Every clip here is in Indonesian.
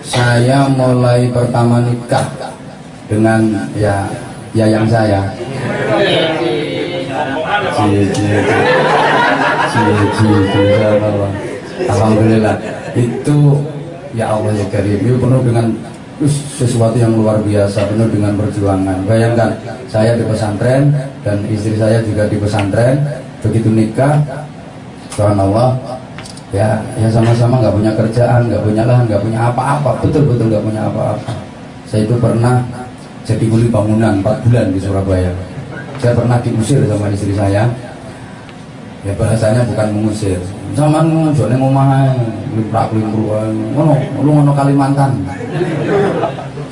Saya mulai pertama nikah dengan yayang saya. Alhamdulillah itu ya Allah ya Karim, itu penuh dengan sesuatu yang luar biasa, penuh dengan perjuangan. Bayangkan saya di pesantren dan istri saya juga di pesantren, begitu nikah, subhanallah, ya sama-sama nggak punya kerjaan, nggak punya lahan, nggak punya apa-apa, betul-betul nggak punya apa-apa. Saya itu pernah jadi kuli bangunan 4 bulan di Surabaya. Saya pernah diusir sama istri saya. Ya bahasanya bukan mengusir, zaman jone ngomah limprak-limpru ngono Kalimantan.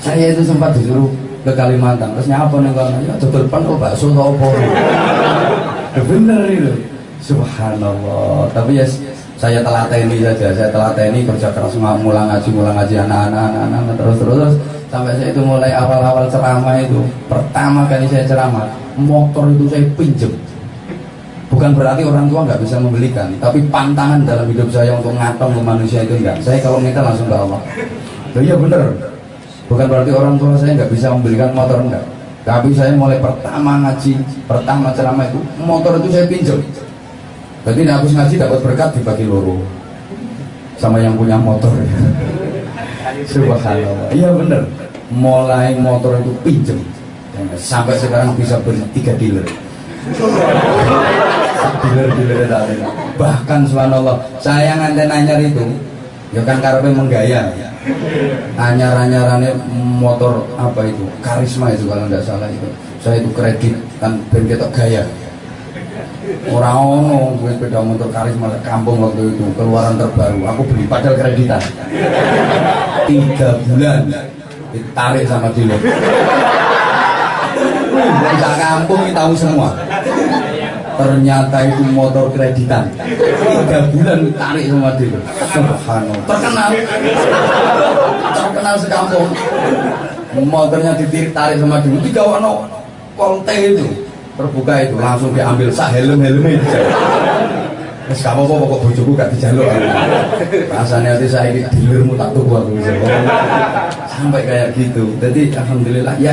Saya itu sempat disuruh ke Kalimantan, terus nyapa nih kan, ya dodol pan kok bakso tau apa. Bener itu, subhanallah. Tapi ya saya telateni saja, saya telateni kerja keras, ngulang ngaji anak-anak terus sampai saya itu mulai awal-awal ceramah itu, pertama kali saya ceramah, motor itu saya pinjem. Bukan berarti orang tua nggak bisa membelikan, tapi pantangan dalam hidup saya untuk ngatong ke manusia itu enggak. Saya kalau minta langsung ke Allah. Loh iya bener. Bukan berarti orang tua saya nggak bisa membelikan motor, enggak. Tapi saya mulai pertama ngaji, pertama ceramah itu, motor itu saya pinjam. Jadi habis ngaji dapat berkat dibagi loro sama yang punya motor. Subhanallah. Iya bener. Mulai motor itu pinjam. Sampai sekarang bisa beli 3 dealer. Dealer bahkan subhanallah saya nganten anyar itu ya kan karepe menggaya anyar-anyarannya motor apa itu Karisma itu kalau tidak salah itu saya itu kredit kan ben ketok gaya orang ono gue sepeda motor Karisma kampung waktu itu keluaran terbaru aku beli padahal kreditan 3 bulan ditarik sama dealer bisa kampung kita tahu semua. Ternyata itu motor kreditan 3 bulan tarik sama dia. Subhanallah, terkenal sekampung. Motornya ditarik sama dia, digawano kolte itu terbuka itu langsung diambil sak helm-helmnya. Terus kamu kok bojoku gak dijaluk. Rasanya hati saya ini dealermu tak tuku aku sampai kayak gitu. Jadi alhamdulillah ya.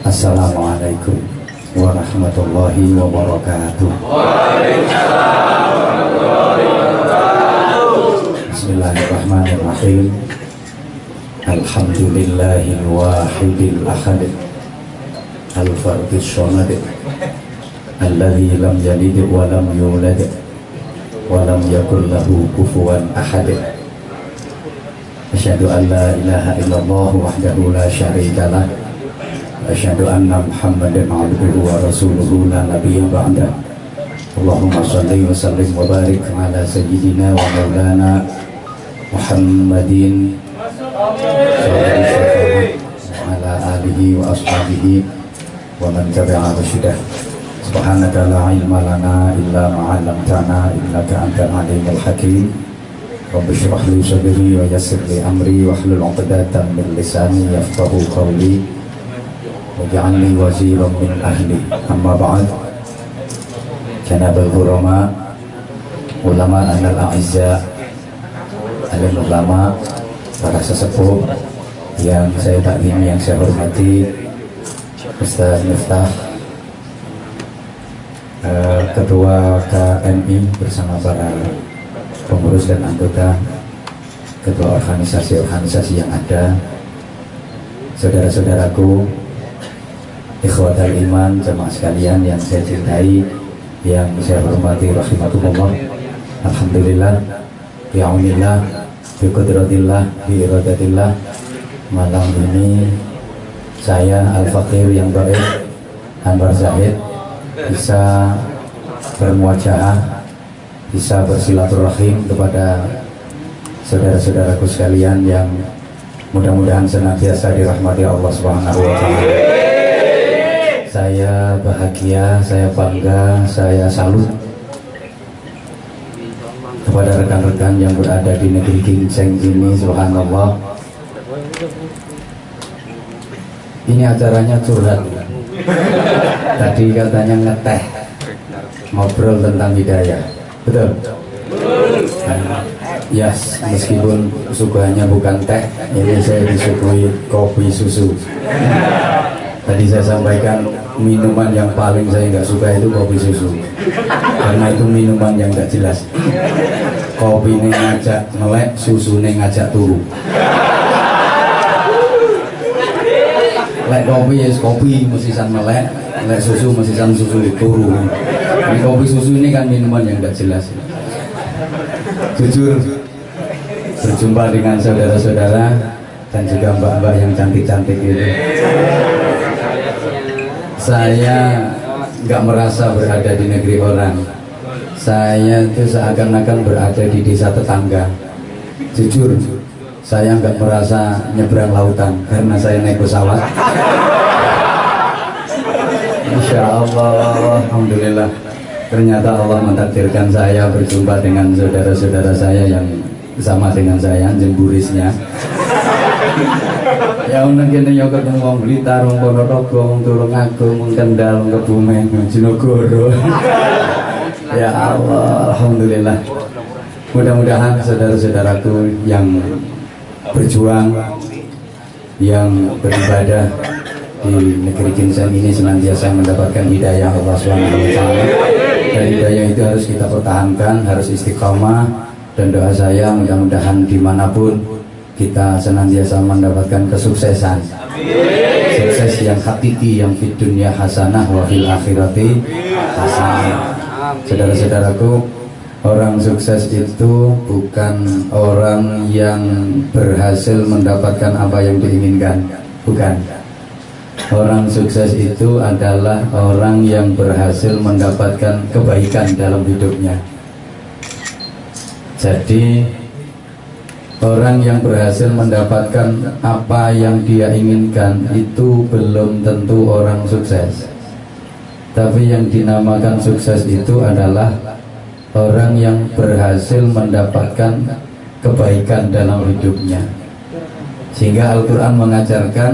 Assalamualaikum warahmatullahi wabarakatuh. Bismillahirrahmanirrahim. Alhamdulillahil wahidil ahad al-fardis samad alladzi lam yalid wa lam yulad wa lam yakul lahu kufuwan ahad. Asyhadu an la ilaha illallah wahdahu la syarika lah. Asyhadu anna Muhammadan abduhu wa rasuluhu la nabiyya ba'da. Allahumma shalli wa sallim wa barik ala sayyidina wa maulana Muhammadin wa ala alihi wa ashabihi wa man tabi'a rusyidah. Subhanaka la ilma lana illa ma 'allamtana innaka antal alimul hakim. Rabbi shrah li sadri wa yassir li amri wahlul 'uqdatam min lisani yafqahu qawli waj'alni waziran min ahli. Amma ba'd. Janabal ulama, ulama anal a'izza, alim ulama, para sesepuh yang saya taklimi, yang saya hormati, Ustaz Miftah, Ketua KMI bersama para pengurus dan anggota, ketua organisasi-organisasi yang ada, saudara-saudaraku, ikhwatal iman, jemaah sekalian yang saya cintai, yang saya hormati rahimakumullah. Alhamdulillah, bi'aunillah, biqudratillah, biiradatillah, malam ini saya Al-Fakir yang baik Anwar Zahid bisa bermuajahah, bisa bersilaturahim kepada saudara-saudaraku sekalian yang mudah-mudahan senantiasa dirahmati Allah Subhanahu wa taala. Saya bahagia, saya bangga, saya salut kepada rekan-rekan yang berada di negeri ginseng ini. Subhanallah, ini acaranya curhat. Tadi katanya ngeteh, ngobrol tentang hidayah, betul? Yes, meskipun suguhannya bukan teh, ini saya disuguhi kopi susu. Tadi saya sampaikan minuman yang paling saya nggak suka itu kopi susu, karena itu minuman yang nggak jelas. Kopi ini ngajak melek, susu ini ngajak turu. Lek kopi ya kopi mesisan melek, lek susu mesisan susu turu. Ini kopi susu ini kan minuman yang nggak jelas. Jujur, berjumpa dengan saudara-saudara dan juga mbak-mbak yang cantik-cantik itu, saya nggak merasa berada di negeri orang. Saya itu seakan-akan berada di desa tetangga. Jujur, saya nggak merasa nyebrang lautan karena saya naik pesawat. Insya Allah, alhamdulillah. Ternyata Allah mentakdirkan saya berjumpa dengan saudara-saudara saya yang sama dengan saya, jemburisnya. Ya unek kene yo ketemu wong Blitar, wong Ponorogo, wong Tulungagung, wong Kendal, wong Kebumen, wong Jenogoro. Ya Allah, alhamdulillah. Mudah-mudahan saudara-saudaraku yang berjuang, yang beribadah di negeri ginseng ini senantiasa mendapatkan hidayah Allah SWT. Dan hidayah itu harus kita pertahankan, harus istiqomah. Dan doa saya mudah-mudahan dimanapun kita senantiasa mendapatkan kesuksesan. Sukses yang hakiki, yang fid dunya hasanah wa fil akhirati hasanah. Saudara-saudaraku, orang sukses itu bukan orang yang berhasil mendapatkan apa yang diinginkan, bukan. Orang sukses itu adalah orang yang berhasil mendapatkan kebaikan dalam hidupnya. Jadi orang yang berhasil mendapatkan apa yang dia inginkan itu belum tentu orang sukses. Tapi yang dinamakan sukses itu adalah orang yang berhasil mendapatkan kebaikan dalam hidupnya. Sehingga Al-Quran mengajarkan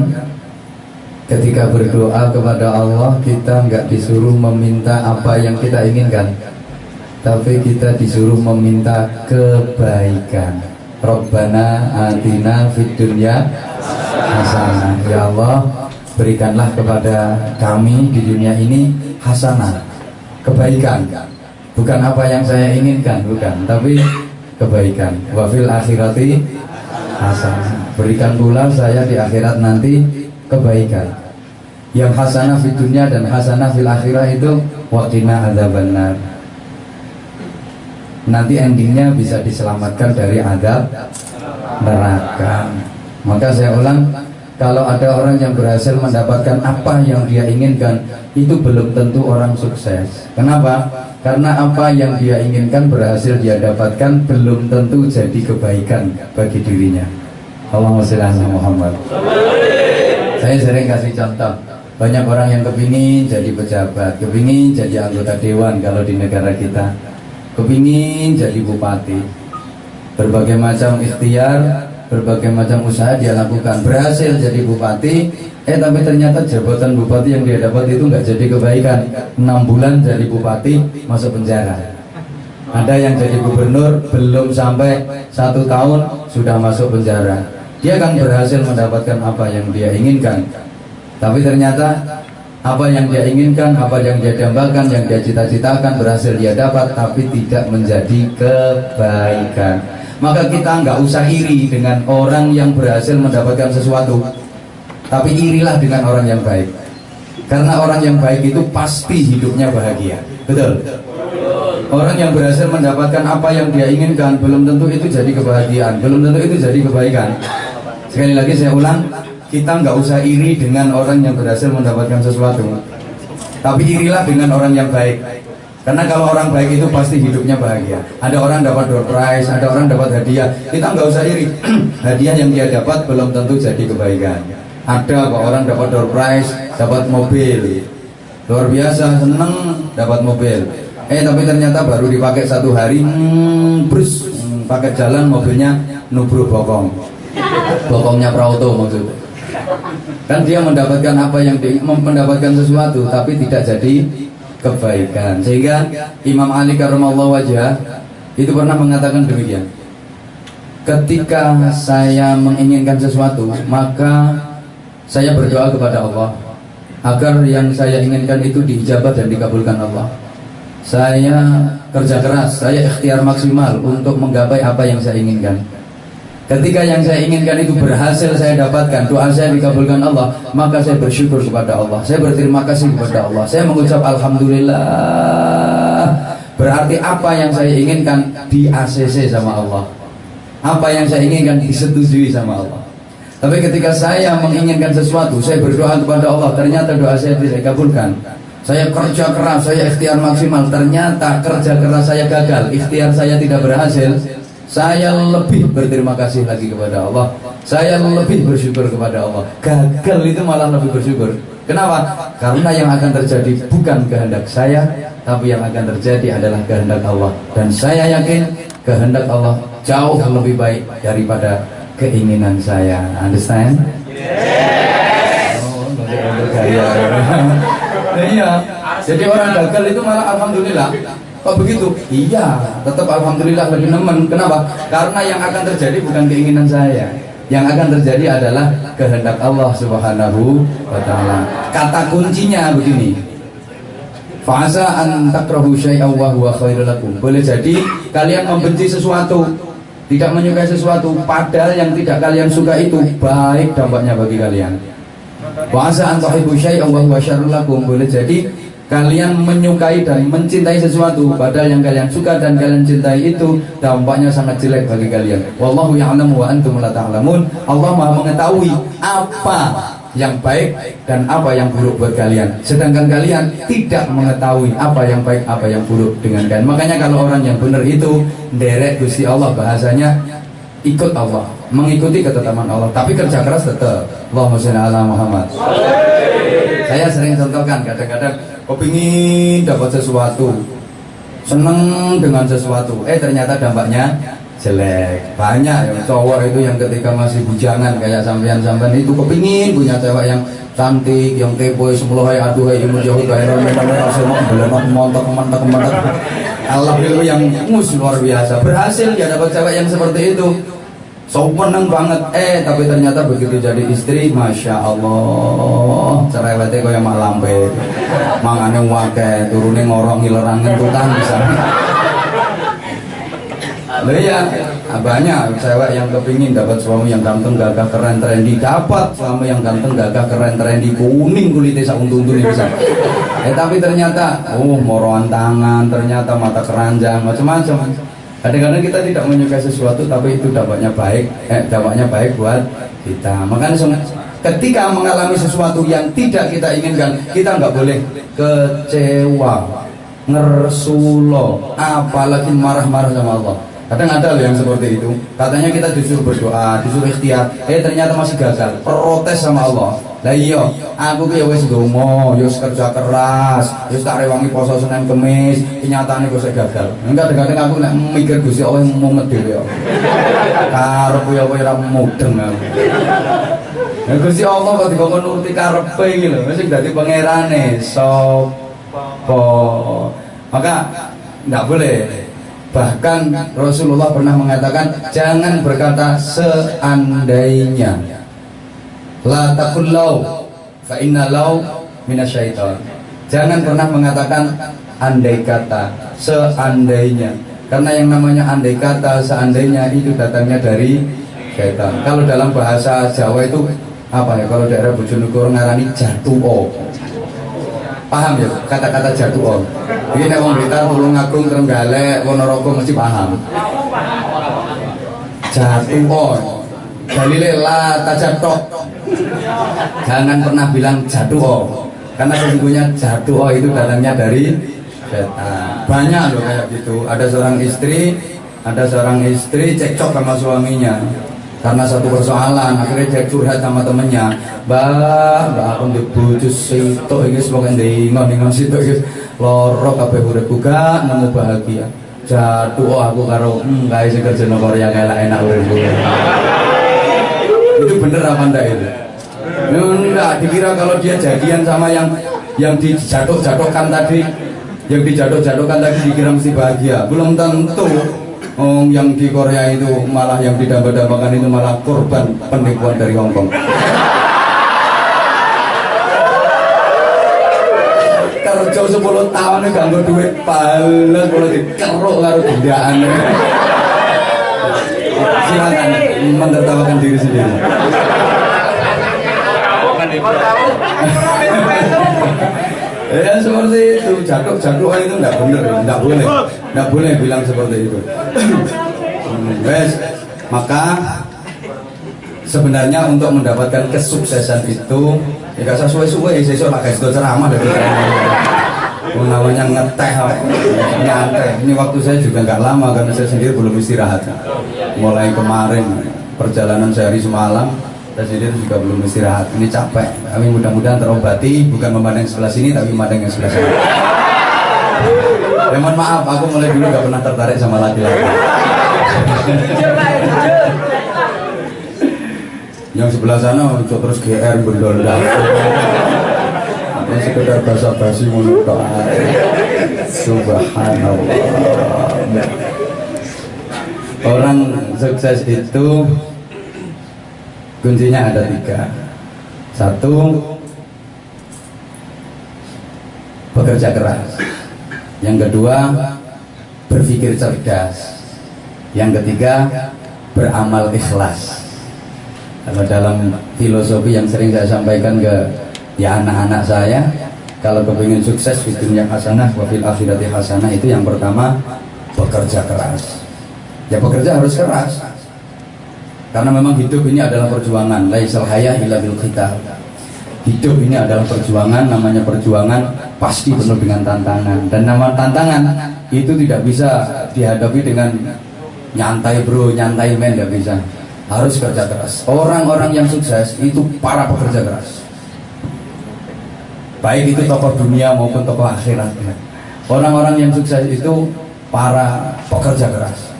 ketika berdoa kepada Allah, kita nggak disuruh meminta apa yang kita inginkan, tapi kita disuruh meminta kebaikan. Rabbana atina fid dunya hasanah. Ya Allah, berikanlah kepada kami di dunia ini hasanah, kebaikan. Bukan apa yang saya inginkan, bukan, tapi kebaikan. Wa fil akhirati hasanah. Berikan pula saya di akhirat nanti kebaikan. Yang hasanah fid dunya dan hasanah fil akhirah itu waqina adzabannar. Nanti endingnya bisa diselamatkan dari azab neraka. Maka saya ulang, kalau ada orang yang berhasil mendapatkan apa yang dia inginkan, itu belum tentu orang sukses. Kenapa? Karena apa yang dia inginkan berhasil dia dapatkan belum tentu jadi kebaikan bagi dirinya. Allahumma shalli ala Muhammad. Saya sering kasih contoh, banyak orang yang kepingin jadi pejabat, kepingin jadi anggota dewan kalau di negara kita, kepingin jadi bupati, berbagai macam ikhtiar, berbagai macam usaha dia lakukan, berhasil jadi bupati, tapi ternyata jabatan bupati yang dia dapat itu nggak jadi kebaikan. 6 bulan jadi bupati, masuk penjara. Ada yang jadi gubernur belum sampai 1 tahun sudah masuk penjara. Dia kan berhasil mendapatkan apa yang dia inginkan, tapi ternyata apa yang dia inginkan, apa yang dia dambakan, yang dia cita-citakan berhasil dia dapat, tapi tidak menjadi kebaikan. Maka kita nggak usah iri dengan orang yang berhasil mendapatkan sesuatu, tapi irilah dengan orang yang baik. Karena orang yang baik itu pasti hidupnya bahagia. Betul? Orang yang berhasil mendapatkan apa yang dia inginkan belum tentu itu jadi kebahagiaan, belum tentu itu jadi kebaikan. Sekali lagi saya ulang, kita nggak usah iri dengan orang yang berhasil mendapatkan sesuatu, tapi irilah dengan orang yang baik. Karena kalau orang baik itu pasti hidupnya bahagia. Ada orang dapat door prize, ada orang dapat hadiah. Kita nggak usah iri. Hadiah yang dia dapat belum tentu jadi kebaikan. Ada kok orang dapat door prize, dapat mobil, luar biasa, seneng dapat mobil. Tapi ternyata baru dipakai 1 hari, brus, pakai jalan mobilnya nubruk bokongnya Prauto maksudnya. Kan dia mendapatkan apa yang mendapatkan sesuatu, tapi tidak jadi kebaikan. Sehingga Imam Ali karramallahu wajhah itu pernah mengatakan demikian. Ketika saya menginginkan sesuatu, maka saya berdoa kepada Allah agar yang saya inginkan itu diijabah dan dikabulkan Allah. Saya kerja keras, saya ikhtiar maksimal untuk menggapai apa yang saya inginkan. Ketika yang saya inginkan itu berhasil saya dapatkan, doa saya dikabulkan Allah, maka saya bersyukur kepada Allah, saya berterima kasih kepada Allah, saya mengucap Alhamdulillah. Berarti apa yang saya inginkan di ACC sama Allah, apa yang saya inginkan disetujui sama Allah. Tapi ketika saya menginginkan sesuatu, saya berdoa kepada Allah, ternyata doa saya tidak dikabulkan. Saya kerja keras, saya ikhtiar maksimal, ternyata kerja keras saya gagal, ikhtiar saya tidak berhasil. Saya lebih berterima kasih lagi kepada Allah, saya lebih bersyukur kepada Allah. Gagal itu malah lebih bersyukur. Kenapa? Karena yang akan terjadi bukan kehendak saya, tapi yang akan terjadi adalah kehendak Allah. Dan saya yakin kehendak Allah jauh lebih baik daripada keinginan saya. Understand? Yes. Oh, gaya. Iya. Jadi orang gagal itu malah alhamdulillah. Kok begitu? Iya, tetap alhamdulillah lebih nemen. Kenapa? Karena yang akan terjadi bukan keinginan saya. Yang akan terjadi adalah kehendak Allah Subhanahu wa taala. Kata kuncinya begini. Fa'asa an takrahu syai'an wa huwa khairul lakum. Boleh jadi kalian membenci sesuatu, tidak menyukai sesuatu, padahal yang tidak kalian suka itu baik dampaknya bagi kalian. Wa asa an tuhibbu syai'an wa huwa syarrul lakum. Boleh jadi kalian menyukai dan mencintai sesuatu, padahal yang kalian suka dan kalian cintai itu dampaknya sangat jelek bagi kalian. Wallahu ya'lamu wa antum la ta'lamun. Allah Maha mengetahui apa yang baik dan apa yang buruk buat kalian, sedangkan kalian tidak mengetahui apa yang baik, apa yang buruk dengan kalian. Makanya kalau orang yang benar itu nderek Gusti Allah, bahasanya ikut Allah, mengikuti ketetapan Allah, tapi kerja keras tetap. Allahumma sholli ala Muhammad. Saya sering contohkan, kadang-kadang kepingin dapat sesuatu, seneng dengan sesuatu, ternyata dampaknya jelek. Banyak ya cowok itu yang ketika masih bujangan kayak sampean-sampean itu kepingin punya cewek yang cantik, yang kepo, semua aduh ilmu jauh daerah mereka semua belum montok Allah itu yang mus luar biasa, berhasil dia dapat cewek yang seperti itu, so menang banget. Tapi ternyata begitu jadi istri, masya Allah, cerewetnya kaya mak lambe, mangane wake, turune ngorong ngilerang ngentutan misalnya. Ya banyak cewek yang kepingin dapat suami yang ganteng, gagah, keren, trendy, dapat suami yang ganteng, gagah, keren, trendy, kuning kulitnya sauntung-untung misalnya. Tapi ternyata moroan tangan, ternyata mata keranjang, macam-macam. Kadang-kadang kita tidak menyukai sesuatu, tapi itu dampaknya baik buat kita. Makanya ketika mengalami sesuatu yang tidak kita inginkan, kita nggak boleh kecewa, ngersulo, apalagi marah-marah sama Allah. Kadang ada loh yang seperti itu, katanya kita disuruh berdoa, disuruh ikhtiar, ternyata masih gagal, protes sama Allah. Lah iya, aku ki ya wis ndonga, ya wis kerja keras, ya tak rewangi poso Senin Kamis, kenyataane kok gagal. Kadang-kadang aku nek mikir Gusti Allah mumet dhewe ya. Karep ya kowe ora mudeng aku. Nah, Gusti Allah kok dikon nuruti karepe iki lho, sing dadi pangerane sapa. Maka enggak boleh. Bahkan Rasulullah pernah mengatakan, jangan berkata seandainya. La taqul law fa inna law minasyaiton. Jangan pernah mengatakan andai kata, seandainya. Karena yang namanya andai kata, seandainya itu datangnya dari syaitan. Kalau dalam bahasa Jawa itu apa ya? Kalau daerah Bojonegoro ngarani jatuh. Paham ya kata-kata jatuh. Ini nek wong Blitar, Tulungagung, Trenggalek, Ponorogo mesti paham. Jatuh. Dalile la tajatok. Jangan pernah bilang jatuh, karena sesungguhnya jatuh itu datangnya dari setan. Banyak loh kayak gitu. Ada seorang istri cekcok sama suaminya karena satu persoalan, akhirnya dia curhat sama temennya. Mbak aku ndek bojo sitok iki pokoke ndingon sitok iki loro kabeh uripku gak nemu bahagia. Jatuh aku karo kae sing kerja nang Korea enak uripku. Itu bener apa enggak itu? Enggak, dikira kalau dia jadian sama yang dijatuh-jatuhkan tadi, dikira mesti bahagia. Belum tentu. Yang di Korea itu malah yang didamba-dambakan itu malah korban penipuan dari Hongkong. Kerja 10 tahun ini gak duit balas kalau dikeruk karo gendaan. Silakan menertawakan diri sendiri. Ya seperti itu, jatuh-jatuhan itu enggak boleh bilang seperti itu. Maka sebenarnya untuk mendapatkan kesuksesan itu ya gak sesuai sesuk pakai itu ceramah dari namanya ngeteh nyantai. Ini waktu saya juga nggak lama karena saya sendiri belum istirahat. Mulai kemarin perjalanan sehari semalam, saya sendiri juga belum istirahat. Ini capek. Kami mudah-mudahan terobati, bukan memandang sebelah sini tapi memandang yang sebelah sana. Ya mohon maaf, aku mulai dulu nggak pernah tertarik sama laki-laki. Yang sebelah sana terus GR bendol ini sekedar basa-basi menurut Subhanallah. Orang sukses itu kuncinya ada 3. 1, bekerja keras. Yang kedua, berpikir cerdas. Yang ketiga, beramal ikhlas. Kalau dalam filosofi yang sering saya sampaikan ke anak-anak saya, kalau kepingin sukses di dunia hasanah wa fil akhirati hasanah, itu yang pertama bekerja keras. Ya bekerja harus keras. Karena memang hidup ini adalah perjuangan. Laisal haya illa bil qital. Hidup ini adalah perjuangan, namanya perjuangan pasti penuh dengan tantangan. Dan nama tantangan itu tidak bisa dihadapi dengan nyantai bro, nyantai men, tidak bisa. Harus kerja keras. Orang-orang yang sukses itu para pekerja keras. Baik itu tokoh dunia maupun tokoh akhirat. Orang-orang yang sukses itu para pekerja keras.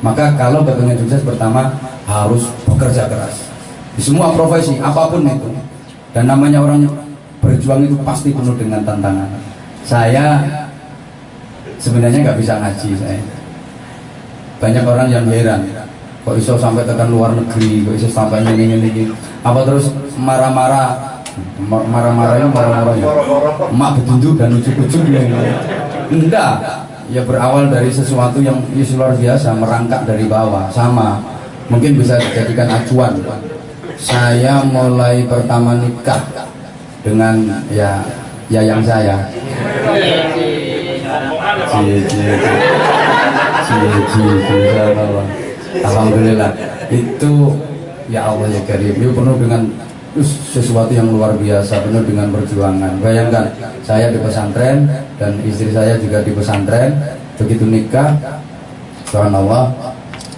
Maka kalau ingin sukses, pertama harus bekerja keras di semua profesi apapun itu. Dan namanya orang berjuang itu pasti penuh dengan tantangan. Saya sebenarnya nggak bisa ngaji saya. Banyak orang yang heran, kok iso sampai tekan luar negeri, kok iso sampai ini. Apa terus marah-marah ya, emak betunjuk dan ujuk-ujuk enggak. Ya berawal dari sesuatu yang luar biasa, merangkak dari bawah. Sama mungkin bisa dijadikan acuan. Saya mulai pertama nikah dengan yang saya. Alhamdulillah. Itu ya Allah ya Karim, itu penuh dengan sesuatu yang luar biasa, penuh dengan perjuangan. Bayangkan saya di pesantren dan istri saya juga di pesantren. Begitu nikah, subhanallah,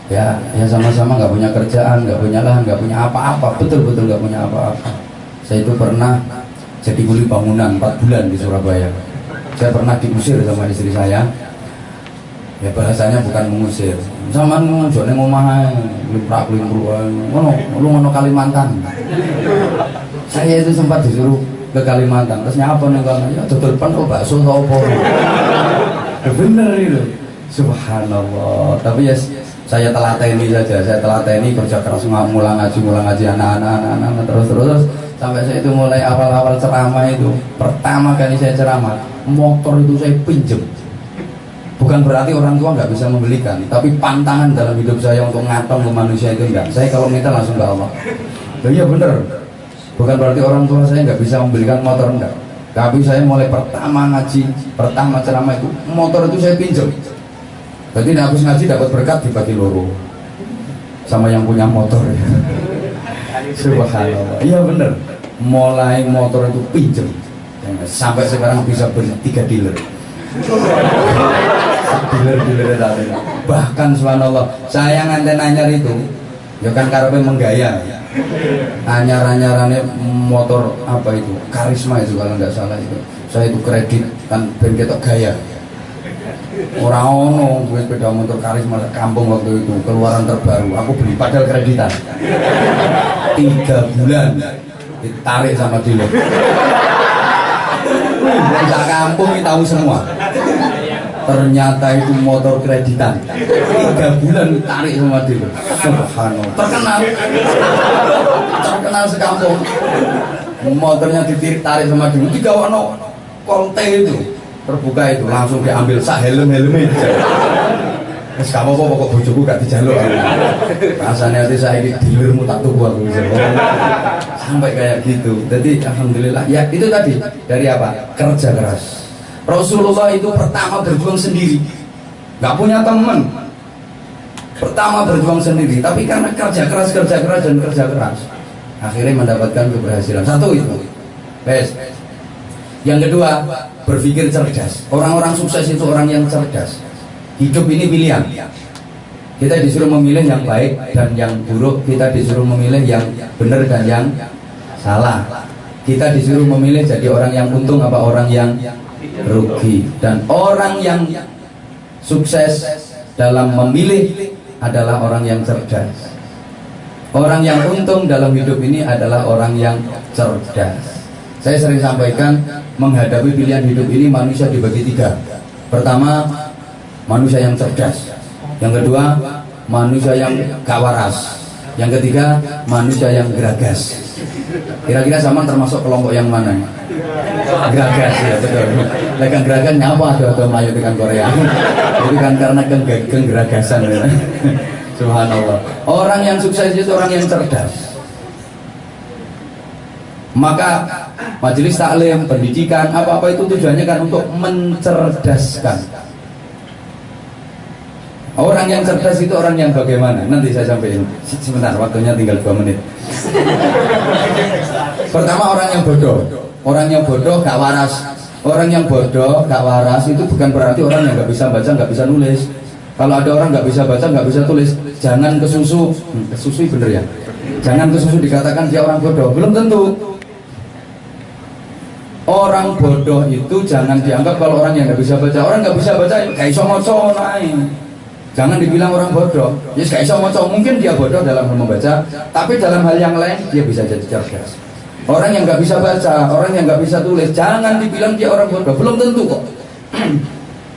ya sama-sama nggak punya kerjaan, nggak punya lahan, nggak punya apa-apa, betul-betul nggak punya apa-apa. Saya itu pernah jadi kuli bangunan 4 bulan di Surabaya. Saya pernah diusir sama istri saya. Ya bahasanya bukan mengusir, zaman ngejone ngomah limprak-limpru ngono Kalimantan. Saya itu sempat disuruh ke Kalimantan, terus nyapa nih kan, ya dodol pen bakso atau apa. Bener itu, subhanallah. Tapi ya saya telateni saja, saya telateni kerja keras, ngulang ngaji anak-anak terus sampai saya itu mulai awal-awal ceramah itu. Pertama kali saya ceramah, motor itu saya pinjem. Bukan berarti orang tua nggak bisa membelikan, tapi pantangan dalam hidup saya untuk ngatong ke manusia itu enggak. Saya kalau minta langsung ke Allah. Iya bener. Bukan berarti orang tua saya nggak bisa membelikan motor, enggak. Tapi saya mulai pertama ngaji, pertama ceramah itu, motor itu saya pinjam. Jadi habis ngaji dapat berkat dibagi loro sama yang punya motor. Subhanallah. Iya bener. Mulai motor itu pinjam. Sampai sekarang bisa beli 3 dealer. Dealer-dealer tadi. Bahkan subhanallah, saya nganten anyar itu, ya kan karepe menggaya. Anyar-anyarannya motor apa itu? Karisma itu kalau nggak salah itu. Saya itu kredit kan ben ketok gaya. Orang ono gue sepeda motor karisma kampung waktu itu, keluaran terbaru. Aku beli padahal kreditan. 3 bulan ditarik sama dealer. Bisa kampung ini tahu semua. Ternyata itu motor kreditan. 3 bulan ditarik sama dealer. Subhanallah. Terkenal sekampung. Motornya ditarik sama dealer. Digawono kolte itu. Terbuka itu langsung diambil sak helm-helmnya. Wes gak apa-apa pokok bojoku gak dijaluk. Rasanya hati saya ini dealermu tak tuku aku. Sampai kayak gitu. Jadi alhamdulillah ya itu tadi dari apa? Kerja keras. Rasulullah itu pertama berjuang sendiri. Gak punya teman. Pertama berjuang sendiri, tapi karena kerja keras dan kerja keras akhirnya mendapatkan keberhasilan. Satu itu. Bes. Yang kedua, berpikir cerdas. Orang-orang sukses itu orang yang cerdas. Hidup ini pilihan. Kita disuruh memilih yang baik dan yang buruk. Kita disuruh memilih yang benar dan yang salah. Kita disuruh memilih jadi orang yang untung apa orang yang rugi. Dan orang yang sukses dalam memilih adalah orang yang cerdas. Orang yang untung dalam hidup ini adalah orang yang cerdas. Saya sering sampaikan, menghadapi pilihan hidup ini manusia dibagi 3. Pertama, manusia yang cerdas. Yang kedua, manusia yang gak waras. Yang ketiga, manusia yang geragas. Kira-kira sama termasuk kelompok yang mana? Geragas, ya betul. Lekan geragas nyapa ada Melayu dengan Korea. Itu kan karena kegeragasan. Ya. Subhanallah. Orang yang sukses itu orang yang cerdas. Maka majelis taklim, pendidikan, apa-apa itu tujuannya kan untuk mencerdaskan. Orang yang cerdas itu orang yang bagaimana? Nanti saya sampaikan. Sebentar, waktunya tinggal 2 menit. Pertama, orang yang bodoh. Orang yang bodoh gak waras. Orang yang bodoh gak waras itu bukan berarti orang yang gak bisa baca, gak bisa nulis. Kalau ada orang gak bisa baca, gak bisa tulis, jangan kesusu. Kesusu bener ya? Jangan kesusu dikatakan dia orang bodoh. Belum tentu. Orang bodoh itu jangan dianggap kalau orang yang nggak bisa baca. Orang nggak bisa baca, kayak iso moco naik. Jangan dibilang orang bodoh. Ya kayak iso moco, mungkin dia bodoh dalam hal membaca, tapi dalam hal yang lain dia bisa jadi cerdas. Orang yang nggak bisa baca, orang yang nggak bisa tulis, jangan dibilang dia orang bodoh. Belum tentu kok.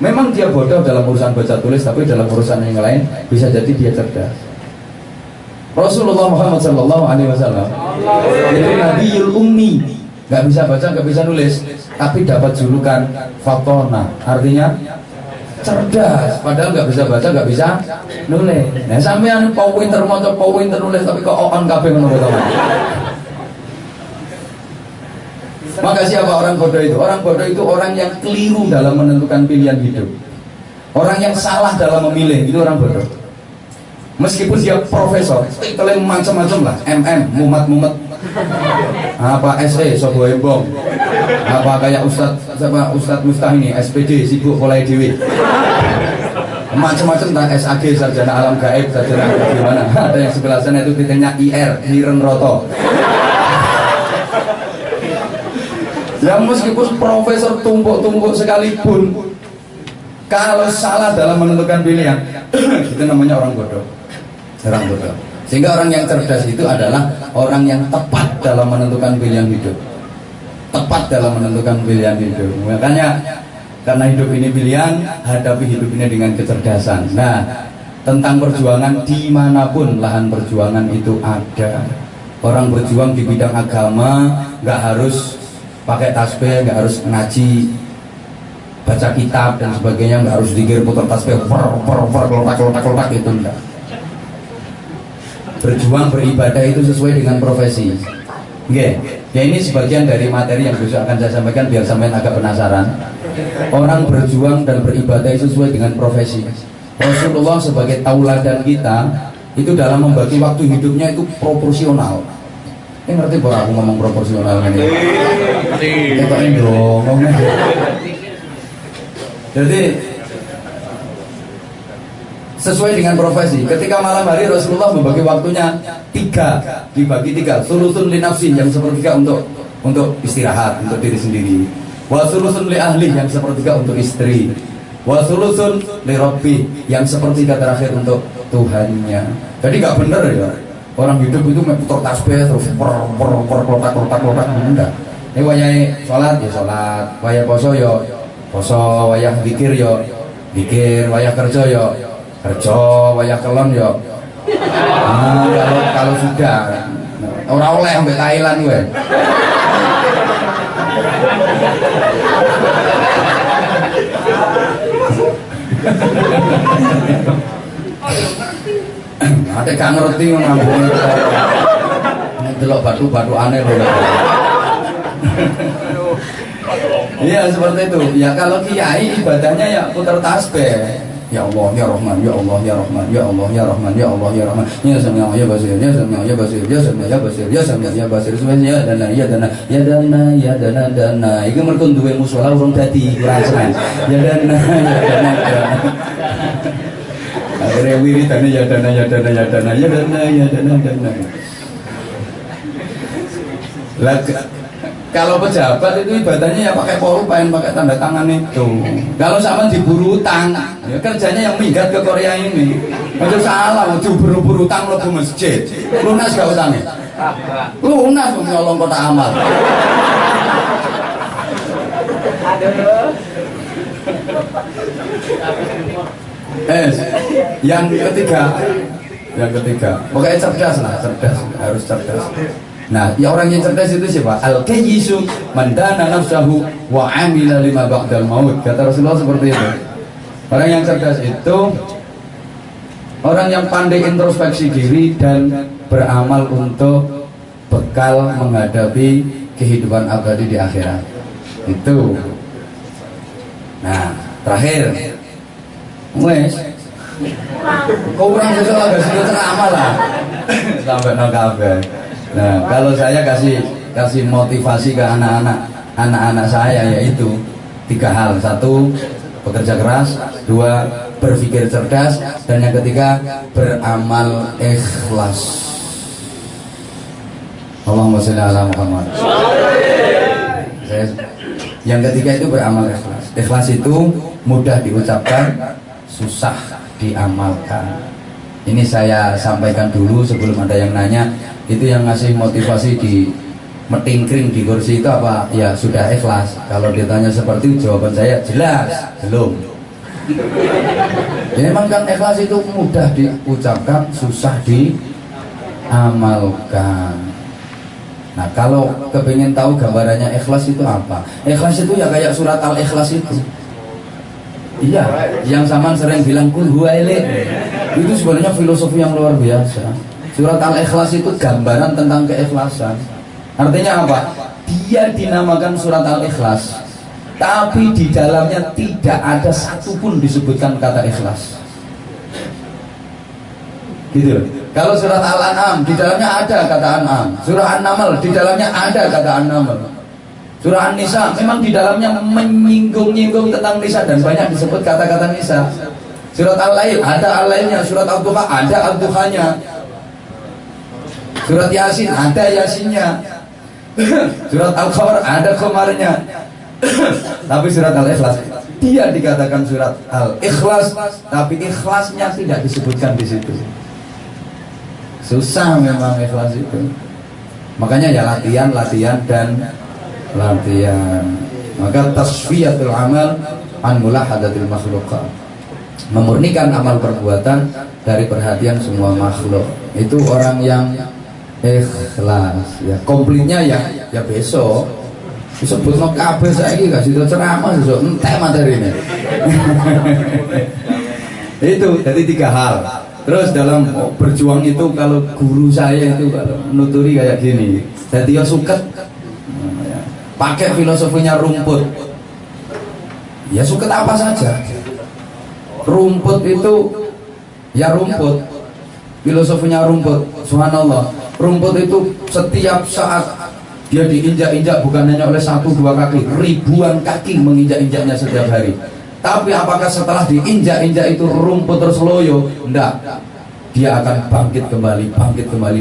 Memang dia bodoh dalam urusan baca tulis, tapi dalam urusan yang lain bisa jadi dia cerdas. Rasulullah Muhammad SAW itu Nabiul Ummi. Gak bisa baca, gak bisa nulis, tapi dapat julukan Fatona, artinya cerdas. Padahal gak bisa baca, gak bisa nulis. Nah sampean pinter maca, pinter nulis, tapi kok on kabeh ngono to. Maka siapa orang bodoh itu? Orang bodoh itu orang yang keliru dalam menentukan pilihan hidup. Orang yang salah dalam memilih, itu orang bodoh. Meskipun dia profesor, titelnya macam-macam lah, MM, mumat-mumat, apa SE, Sobo Embong, apa kayak Ustadz Mustah ini, SPD, sibuk mulai dewi, macam-macam tak SAG, sarjana alam gaib, sarjana gimana, ada yang sebelah sana itu titelnya IR, Hiren Roto. Ya meskipun profesor tumpuk-tumpuk sekalipun, kalau salah dalam menentukan pilihan, itu namanya orang bodoh. Orang bodoh. Sehingga orang yang cerdas itu adalah orang yang tepat dalam menentukan pilihan hidup. Tepat dalam menentukan pilihan hidup. Makanya karena hidup ini pilihan, hadapi hidup ini dengan kecerdasan. Nah, tentang perjuangan dimanapun lahan perjuangan itu ada. Orang berjuang di bidang agama nggak harus pakai tasbih, nggak harus ngaji, baca kitab dan sebagainya, nggak harus dikir putar tasbih, kelotak itu enggak. Berjuang beribadah itu sesuai dengan profesi. Oke, ya ini sebagian dari materi yang besok akan saya sampaikan biar sampean agak penasaran. Orang berjuang dan beribadah itu sesuai dengan profesi. Rasulullah sebagai tauladan kita itu dalam membagi waktu hidupnya itu proporsional. Ini ngerti bahwa aku ngomong proporsional ini? Kita ini dong. Jadi sesuai dengan profesi. Ketika malam hari Rasulullah membagi waktunya tiga, dibagi tiga. Sulusun li nafsi, yang sepertiga untuk istirahat, untuk diri sendiri. Wa sulusun li ahli, yang sepertiga untuk istri. Wa sulusun li rabbi, yang sepertiga terakhir untuk Tuhannya. Jadi nggak bener ya. Orang hidup itu putar tasbih terus klotak enggak. Ini wayahe sholat ya sholat, wayah poso ya poso, wayah zikir ya zikir, wayah kerja ya kerja, wayah kelon ya. Kalau sudah orang oleh sampai Thailand gue. Ate gak ngerti ngambung. Delok batu-batu aneh lho. Iya seperti itu. Ya kalau kiai ibadahnya ya putar tasbih. Ya Allah ya Rahman, ya Allah ya Rahman, ya Allah ya Rahman, ya Allah ya Rahman. Ya Sami ya Basir, ya Sami ya Basir, ya Sami ya Basir, ya Sami ya Basir. Semuanya ya dana. Iki mergo duwe musala urung dadi kurang seneng. Ya dana. Akhirnya wiridane ya dana. Lah kalau pejabat itu ibadahnya ya pakai pulpen, pakai tanda tangan itu. Kalau sama diburu utang, ya kerjanya yang minggat ke Korea ini. Macam salah, mau diburu-buru utang lo ke masjid. Lunas gak utangnya? Lunas menyolong kota amal. Yang ketiga, pokoknya cerdas lah, harus cerdas. Nah, ya orang yang cerdas itu siapa? Al-kayyisu man dana nafsahu wa amila lima ba'dal maut. Kata Rasulullah seperti itu. Orang yang cerdas itu orang yang pandai introspeksi diri dan beramal untuk bekal menghadapi kehidupan abadi di akhirat. Itu. Nah, terakhir. Wes. Kau kurang sesuatu agak sedikit ceramah lah. Sampai no kafe. Nah, kalau saya kasih motivasi ke anak-anak saya yaitu 3 hal. 1, bekerja keras. 2, berpikir cerdas. Dan yang ketiga, beramal ikhlas. Allahumma sholli ala Muhammad. Yang ketiga itu beramal ikhlas. Ikhlas itu mudah diucapkan, susah diamalkan. Ini saya sampaikan dulu sebelum ada yang nanya. Itu yang ngasih motivasi di metingkring di kursi itu apa? Ya sudah ikhlas. Kalau ditanya seperti itu jawaban saya jelas belum. Ya memang kan ikhlas itu mudah diucapkan, susah diamalkan. Nah kalau kepingin tahu gambarannya ikhlas itu apa? Ikhlas itu ya kayak surat Al-Ikhlas itu. Iya, yang Saman sering bilang kul huwa itu sebenarnya filosofi yang luar biasa. Surat Al-Ikhlas itu gambaran tentang keikhlasan. Artinya apa? Dia dinamakan surat Al-Ikhlas, tapi di dalamnya tidak ada satupun disebutkan kata ikhlas. Gitu loh. Kalau surat Al-An'am di dalamnya ada kata An'am. Surah An-Naml di dalamnya ada kata An-Naml. Surah An-Nisa memang di dalamnya menyinggung-nyinggung tentang Nisa dan banyak disebut kata-kata Nisa. Surat Al-Lail ada Al-Lailnya, surat Al-Duha ada Al-Duhanya. Surat Yasin ada Yasinnya. Surat Al-Qamar ada Qamarnya. Tapi surat Al-Ikhlas dia dikatakan surat Al-Ikhlas, tapi ikhlasnya tidak disebutkan di situ. Susah memang ikhlas itu. Makanya ya latihan dan latihan. Maka tasfiyatul amal an mulahadatil makhluqat. Memurnikan amal perbuatan dari perhatian semua makhluk. Itu orang yang ikhlas ya. Komplitnya ya besok disebut no kabeh saiki kasih ceramah besok entek materinya. Itu jadi 3 hal. Terus dalam berjuang itu kalau guru saya itu kalau nuturi kayak gini. Jadi ya suket pakai filosofinya rumput. Ya suket apa saja. Rumput itu ya rumput. Filosofinya rumput. Subhanallah. Rumput itu setiap saat dia diinjak-injak bukan hanya oleh 1-2 kaki, ribuan kaki menginjak-injaknya setiap hari. Tapi apakah setelah diinjak-injak itu rumput terus loyo? Enggak. Dia akan bangkit kembali,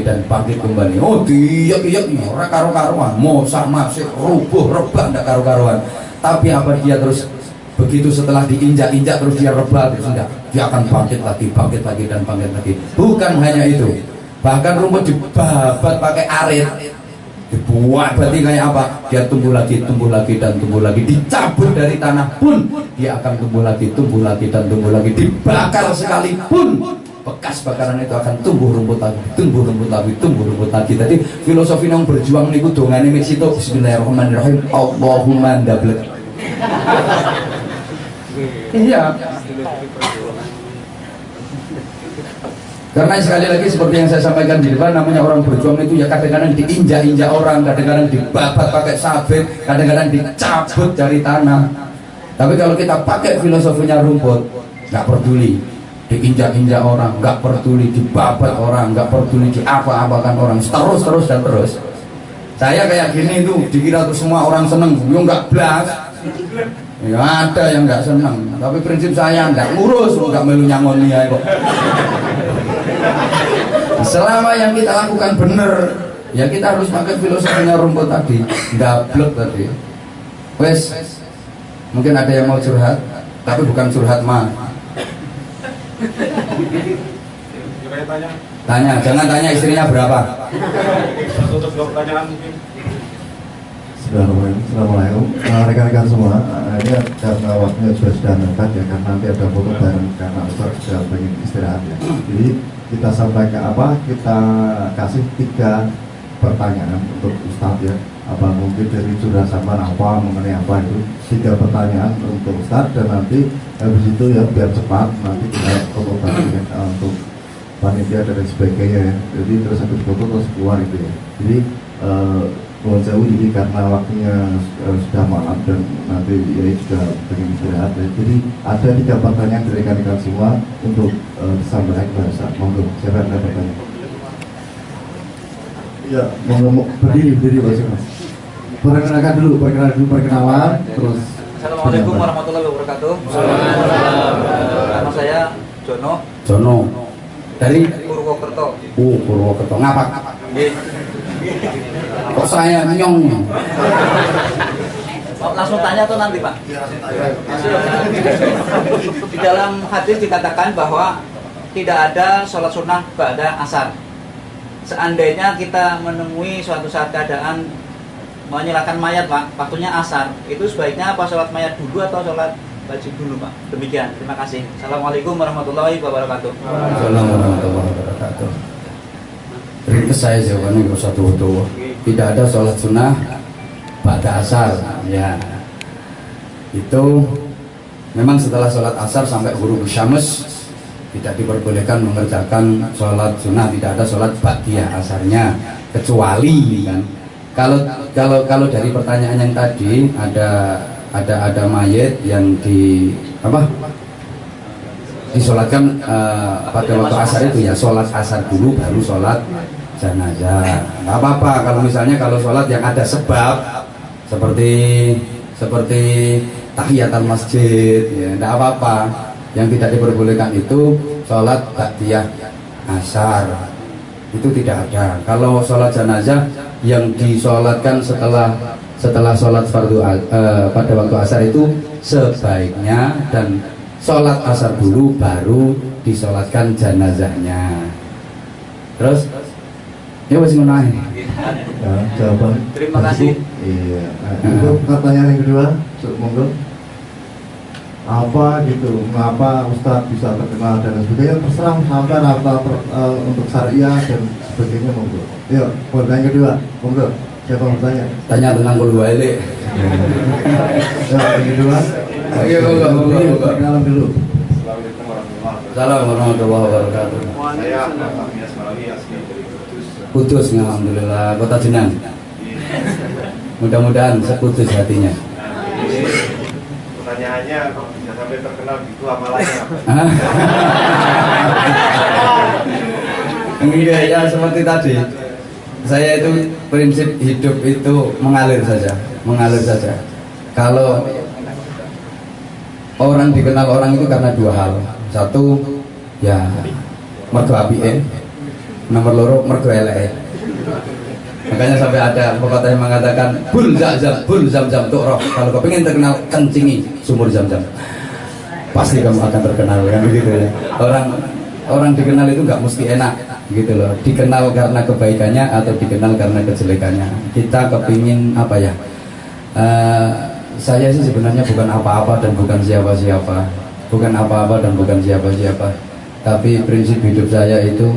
dan bangkit kembali. Oh, dia ora karo-karuan, mosak masih rubuh rebah ndak karo-karuan. Tapi apa dia terus begitu setelah diinjak-injak terus dia rebah terus enggak? Dia akan bangkit lagi dan bangkit lagi. Bukan hanya itu. Bahkan rumput dibabat pakai arit. Dibuat berarti kayak apa? Dia tumbuh lagi dan tumbuh lagi. Dicabut dari tanah pun dia akan tumbuh lagi dan tumbuh lagi. Dibakar sekalipun bekas bakaran itu akan tumbuh rumput lagi. Tadi filosofi yang berjuang niku dongane mek situ. Bismillahirrahmanirrahim. Allahumma ndablek. Iya. Karena sekali lagi seperti yang saya sampaikan di depan, namanya orang berjuang itu ya kadang-kadang diinjak-injak orang, kadang-kadang dibabat pakai sabit, kadang-kadang dicabut dari tanah. Tapi kalau kita pakai filosofinya rumput, nggak peduli diinjak-injak orang, nggak peduli dibabat orang, nggak peduli diapa-apakan orang, terus. Saya kayak gini itu dikira tuh semua orang seneng, yo nggak blas. Ya ada yang nggak seneng, tapi prinsip saya nggak ngurus, nggak melu nyangoni ya kok. Selama yang kita lakukan benar, ya kita harus pakai filosofinya rumput tadi, ndablek tadi. Wes, mungkin ada yang mau curhat, tapi bukan curhat mah. Tanya, jangan tanya istrinya berapa. Untuk pertanyaan mungkin. Assalamualaikum rekan-rekan semua. Ini karena waktunya sudah mepet ya, karena nanti ada foto bareng karena Ustaz sudah pengen istirahat ya. Jadi kita sampaikan kita kasih 3 pertanyaan untuk Ustaz ya. Apa mungkin dari curhat sama apa mengenai apa itu 3 pertanyaan untuk Ustaz, dan nanti habis itu ya biar cepat nanti kita foto bareng ya, untuk panitia dan sebagainya ya. Jadi terus habis foto terus keluar itu ya. Jadi mohon jauh ini karena waktunya sudah malam dan nanti ya juga pengen istirahat ya. Jadi ada 3 pertanyaan dari rekan-rekan semua untuk disampaikan kepada Ustaz. Monggo, siapa yang ada pertanyaan? Ya, monggo berdiri Mas. Perkenalkan dulu perkenalan terus. Assalamualaikum warahmatullahi wabarakatuh. Nama saya Jono. Dari Purwokerto. Purwokerto. Ngapa? Kok saya nyong? Langsung tanya atau nanti Pak? Di dalam hadis dikatakan bahwa tidak ada sholat sunnah ba'da asar. Seandainya kita menemui suatu saat keadaan menyalakan mayat Pak, waktunya asar, itu sebaiknya apa sholat mayat dulu atau sholat wajib dulu Pak? Demikian, terima kasih. Assalamualaikum warahmatullahi wabarakatuh. Assalamualaikum warahmatullahi wabarakatuh. Ringkes saya jawabannya nggak usah tua-tua. Tidak ada sholat sunnah pada asar. Ya, itu memang setelah sholat asar sampai ghurub syams tidak diperbolehkan mengerjakan sholat sunnah. Tidak ada sholat ba'diyah asarnya, kecuali kan. Kalau dari pertanyaan yang tadi ada mayat yang disolatkan pada waktu asar itu ya sholat asar dulu baru sholat jenazah. Nggak apa-apa kalau misalnya kalau sholat yang ada sebab seperti tahiyatul masjid ya nggak apa-apa. Yang tidak diperbolehkan itu sholat ba'diyah asar, itu tidak ada. Kalau sholat jenazah yang disolatkan setelah sholat fardu pada waktu asar itu sebaiknya dan sholat asar dulu baru disolatkan jenazahnya. Terus ya masih menaik. Jawaban. Terima kasih. Iya. Itu pertanyaan yang kedua, monggo. Apa gitu, mengapa Ustadz bisa terkenal dan sebagainya, terserah sampai untuk syariah dan sebagainya, monggo. Yuk, pertanyaan kedua, monggo. Siapa yang bertanya? Tanya tentang kulhu ele. Ya, yang kedua. Ayo, monggo. Perkenalan dulu. Assalamualaikum warahmatullahi wabarakatuh. Saya Mias Malawi asli dari Kudus. Kudus, alhamdulillah, kota Jenang. Mudah-mudahan sekudus hatinya. Pertanyaannya kok bisa sampai terkenal gitu amalannya? Enggak ya seperti tadi. Saya itu prinsip hidup itu mengalir saja. Kalau orang dikenal orang itu karena dua hal. Satu, ya mergo apike. Nomor loro mergo eleke. Makanya sampai ada pepatah yang mengatakan bul zam-zam tuh roh. Kalau kau pengen terkenal, kencingi sumur zam-zam. Pasti kamu akan terkenal, kan begitu ya. Orang dikenal itu nggak mesti enak gitu loh. Dikenal karena kebaikannya atau dikenal karena kejelekannya. Kita kepingin apa ya? Saya sih sebenarnya bukan apa-apa dan bukan siapa-siapa. Bukan apa-apa dan bukan siapa-siapa. Tapi prinsip hidup saya itu,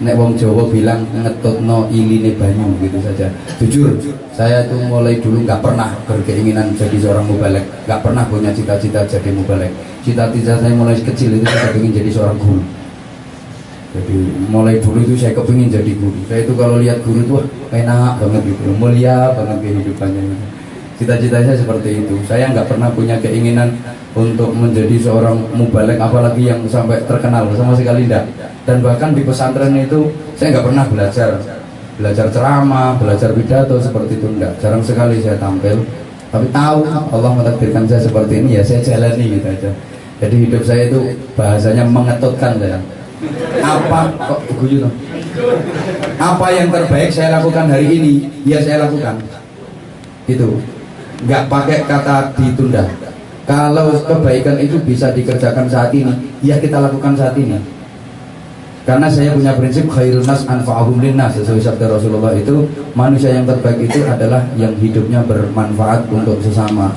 nek wong Jawa bilang ngetutno iline banyu gitu saja. Jujur, saya itu mulai dulu nggak pernah berkeinginan jadi seorang mubalek, nggak pernah punya cita-cita jadi mubalek. Cita-cita saya mulai kecil itu saya ingin jadi seorang guru. Jadi mulai dulu itu saya kepingin jadi guru. Saya itu kalau lihat guru itu enak banget gitu, mulia banget kehidupannya. Cita-cita saya seperti itu. Saya nggak pernah punya keinginan untuk menjadi seorang mubalek, apalagi yang sampai terkenal, sama sekali tidak. Dan bahkan di pesantren itu saya nggak pernah belajar ceramah, belajar pidato seperti itu, enggak. Jarang sekali saya tampil. Tapi tahu Allah mentakdirkan saya seperti ini, ya saya jalani gitu aja. Jadi hidup saya itu bahasanya mengetutkan saya. Apa kok guyu? Apa yang terbaik saya lakukan hari ini, ya saya lakukan. Itu nggak pakai kata ditunda. Kalau kebaikan itu bisa dikerjakan saat ini, ya kita lakukan saat ini. Karena saya punya prinsip khairun nas anfa'uhum linnas, sesuai sabda Rasulullah itu, manusia yang terbaik itu adalah yang hidupnya bermanfaat untuk sesama.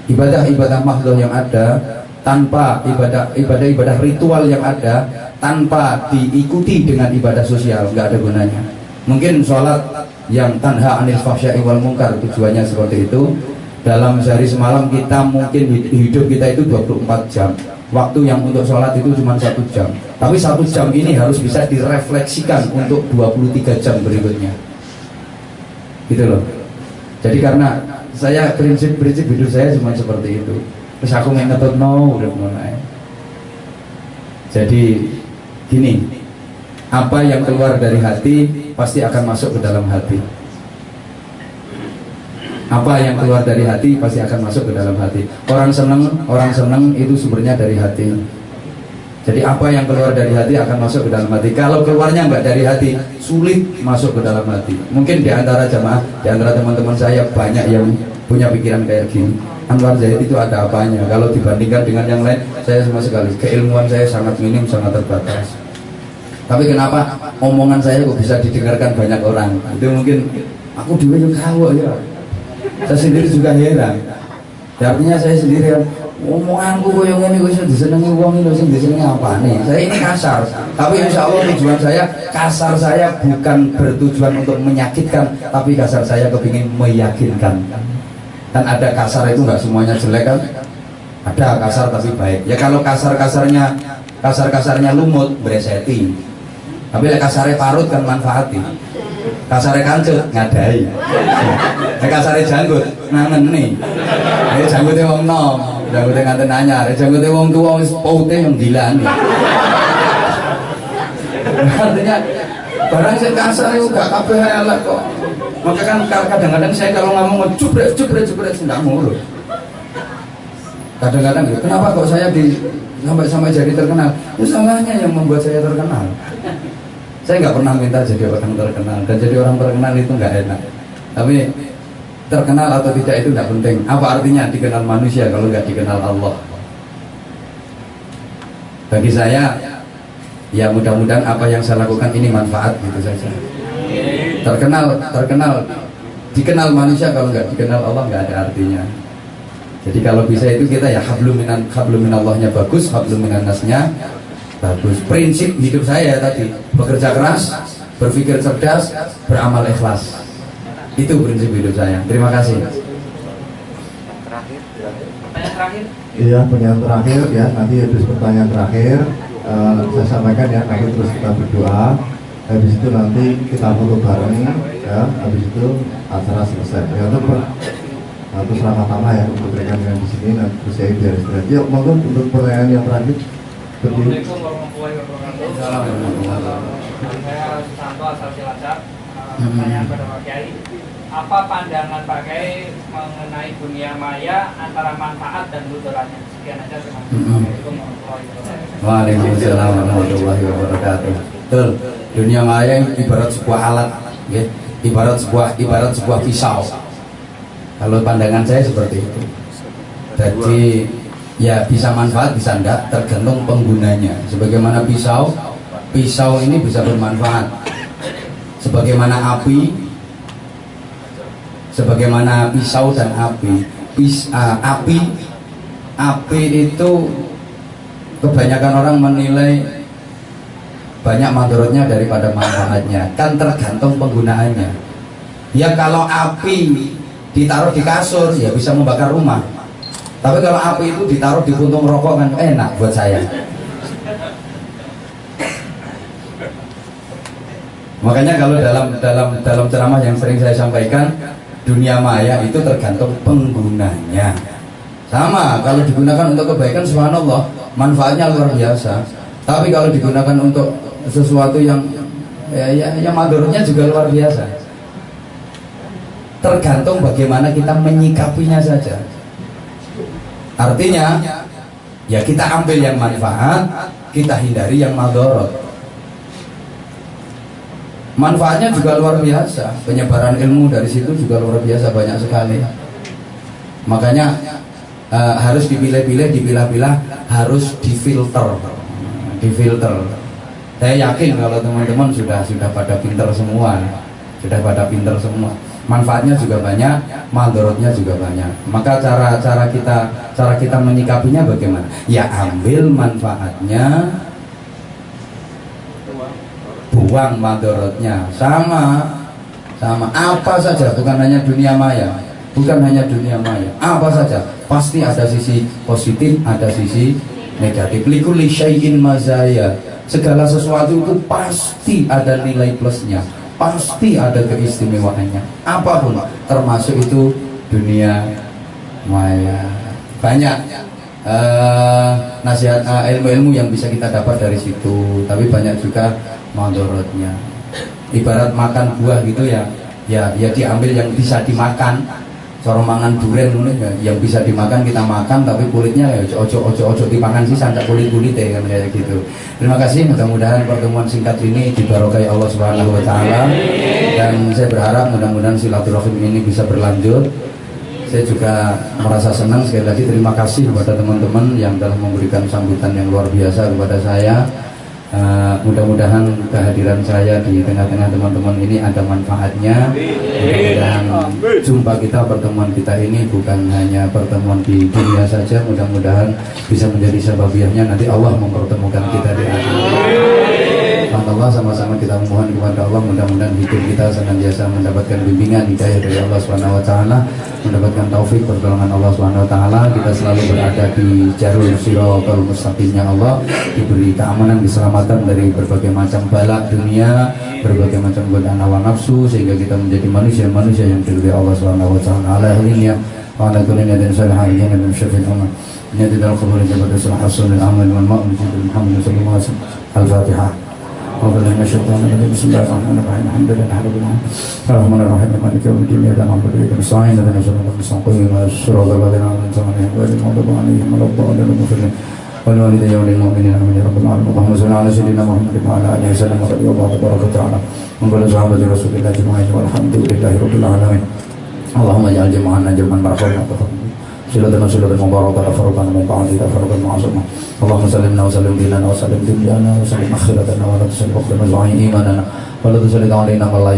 Ibadah-ibadah mahdhah yang ada tanpa ibadah ritual yang ada tanpa diikuti dengan ibadah sosial, nggak ada gunanya. Mungkin sholat yang tanha anil fahsya'i wal munkar tujuannya seperti itu. Dalam sehari semalam kita mungkin hidup kita itu 24 jam. Waktu yang untuk sholat itu cuma 1 jam. Tapi 1 jam ini harus bisa direfleksikan untuk 23 jam berikutnya. Gitu loh. Jadi karena saya prinsip hidup saya cuma seperti itu. Terus aku ngetut udah mulai. Jadi gini, apa yang keluar dari hati pasti akan masuk ke dalam hati. Apa yang keluar dari hati pasti akan masuk ke dalam hati. Orang seneng itu sumbernya dari hati. Jadi apa yang keluar dari hati akan masuk ke dalam hati. Kalau keluarnya nggak dari hati, sulit masuk ke dalam hati. Mungkin di antara jamaah, di antara teman-teman saya banyak yang punya pikiran kayak gini. Anwar Zaid itu ada apanya? Kalau dibandingkan dengan yang lain, saya sama sekali keilmuan saya sangat minim, sangat terbatas. Tapi kenapa omongan saya kok bisa didengarkan banyak orang? Itu mungkin aku dulu juga tahu ya. Saya sendiri juga heran. Ya, artinya saya sendiri omonganku yang ini gue disenangi uang itu disenangi apa nih? Saya ini kasar, tapi insya Allah tujuan saya kasar saya bukan bertujuan untuk menyakitkan, tapi kasar saya kepingin meyakinkan. Dan ada kasar itu nggak semuanya jelek kan? Ada kasar tapi baik. Ya kalau kasar-kasarnya lumut bereseti, tapi kasarnya parut kan manfaati. Kasarnya kancut ngadai. Kasarnya janggut nangen nih. Ini janggutnya wong nom, janggutnya nganten anyar, janggutnya wong tua wis paute yang gila nih. Artinya barang saya kasar itu gak kabeh elek kok. Maka kan kadang-kadang saya kalau ngomong jubret enggak ngurus. Kadang-kadang gitu, kenapa kok saya sampai jadi terkenal? Itu salahnya yang membuat saya terkenal. Saya nggak pernah minta jadi orang terkenal, dan jadi orang terkenal itu nggak enak. Tapi terkenal atau tidak itu nggak penting. Apa artinya dikenal manusia kalau nggak dikenal Allah? Bagi saya, ya mudah-mudahan apa yang saya lakukan ini manfaat gitu saja. Terkenal, dikenal manusia kalau nggak dikenal Allah nggak ada artinya. Jadi kalau bisa itu kita ya hablum minallahnya bagus, hablum minannasnya bagus. Prinsip hidup saya tadi, bekerja keras, berpikir cerdas, beramal ikhlas. Itu prinsip hidup saya. Terima kasih. Pertanyaan terakhir. Iya, pertanyaan terakhir ya. Nanti habis pertanyaan terakhir saya sampaikan ya. Nanti terus kita berdoa. Habis itu nanti kita foto bareng ya. Habis itu acara selesai. Ya, untuk selamat tamah ya untuk rekan-rekan di sini. Nanti terus saya biar istirahat. Yuk, monggo untuk pertanyaan yang terakhir. Assalamualaikum warahmatullahi wabarakatuh. Saya Susanto asal Cilacap. Pertanyaan pada Pak Kiai, apa pandangan Pak Kiai mengenai dunia maya antara manfaat dan mudaratnya? sekian aja, terima kasih. Mm-mm. Assalamualaikum warahmatullahi wabarakatuh. Waalaikumsalam warahmatullahi wabarakatuh. Betul. Dunia maya ibarat sebuah alat, ya. Ibarat sebuah pisau. Kalau pandangan saya seperti itu. Jadi ya bisa manfaat bisa enggak, tergantung penggunanya. Sebagaimana pisau ini bisa bermanfaat. Sebagaimana pisau dan api. Api itu kebanyakan orang menilai banyak madorotnya daripada manfaatnya, kan tergantung penggunaannya. Ya kalau api ditaruh di kasur ya bisa membakar rumah, tapi kalau api itu ditaruh di puntung rokok kan enak buat saya. Makanya kalau dalam ceramah yang sering saya sampaikan, dunia maya itu tergantung penggunanya. Sama kalau digunakan untuk kebaikan, subhanallah, manfaatnya luar biasa. Tapi kalau digunakan untuk sesuatu yang madorotnya juga luar biasa. Tergantung bagaimana kita menyikapinya saja. Artinya ya kita ambil yang manfaat, kita hindari yang madorot. Manfaatnya juga luar biasa, penyebaran ilmu dari situ juga luar biasa, banyak sekali. Makanya harus dipilah-pilah, harus difilter. Saya yakin kalau teman-teman sudah pada pinter semua, manfaatnya juga banyak, madorotnya juga banyak. Maka cara kita menyikapinya bagaimana? Ya ambil manfaatnya, buang madorotnya. Sama apa saja, bukan hanya dunia maya, apa saja pasti ada sisi positif, ada sisi negatif. Likulli syai'in mazaya, segala sesuatu itu pasti ada nilai plusnya, pasti ada keistimewaannya, apapun, termasuk itu dunia maya. Banyak nasihat, ilmu-ilmu yang bisa kita dapat dari situ, tapi banyak juga madorotnya. Ibarat makan buah gitu ya diambil yang bisa dimakan. Cara mangan durian yang bisa dimakan kita makan, tapi kulitnya ya ojo dimakan sih, sangat kulit-kulitnya kan kayak gitu. Terima kasih, mudah-mudahan pertemuan singkat ini dibarokai Allah Subhanahu wa taala, dan saya berharap mudah-mudahan silaturahim ini bisa berlanjut. Saya juga merasa senang, sekali lagi terima kasih kepada teman-teman yang telah memberikan sambutan yang luar biasa kepada saya. Mudah-mudahan kehadiran saya di tengah-tengah teman-teman ini ada manfaatnya. Mudah-mudahan jumpa kita, pertemuan kita ini bukan hanya pertemuan di dunia saja, mudah-mudahan bisa menjadi sababiahnya nanti Allah mempertemukan kita di akhirat. Allah, sama-sama kita mohon kepada Allah, mudah-mudahan hidup kita senantiasa mendapatkan bimbingan hidayah dari Allah SWT, mendapatkan taufik pertolongan Allah SWT. Kita selalu berada di jalur siratal mustaqimnya Allah, diberi keamanan, keselamatan dari berbagai macam bala dunia, berbagai macam godaan hawa nafsu, sehingga kita menjadi manusia-manusia yang diridhai Allah SWT. Alhamdulillah wa ala kulli niyatin salihah ya nabi syafi'il umma niyadul qabul jabat hasan al-amal wal ma'mun Muhammad sallallahu alaihi wasallam. Al-Fatihah. Bismillahirrahmanirrahim. Bismillahirrahmanirrahim. Alhamdulillah rabbil alamin. Arrahmanirrahim. Maliki yaumiddin. Iyyaka na'budu wa iyyaka nasta'in. Ihdinas siratal mustaqim. Shiratal ladzina an'amta 'alaihim ghairil maghdubi 'alaihim waladdallin. والوالدين والمؤمنين آمين يا رب العالمين. اللهم صل على سيدنا محمد وعلى آله وسلم رضي الله تبارك وتعالى من كل صحابة رسول الله أجمعين والحمد لله رب العالمين. اللهم اجعل جمعنا جمعا مرحوما صلتنا صلة مباركة فرقا من بعدها فرقا معصوما. اللهم سلمنا وسلم ديننا وسلم دنيانا وسلم آخرتنا ولا تسلم وقتنا إيماننا ولا تسلط علينا من لا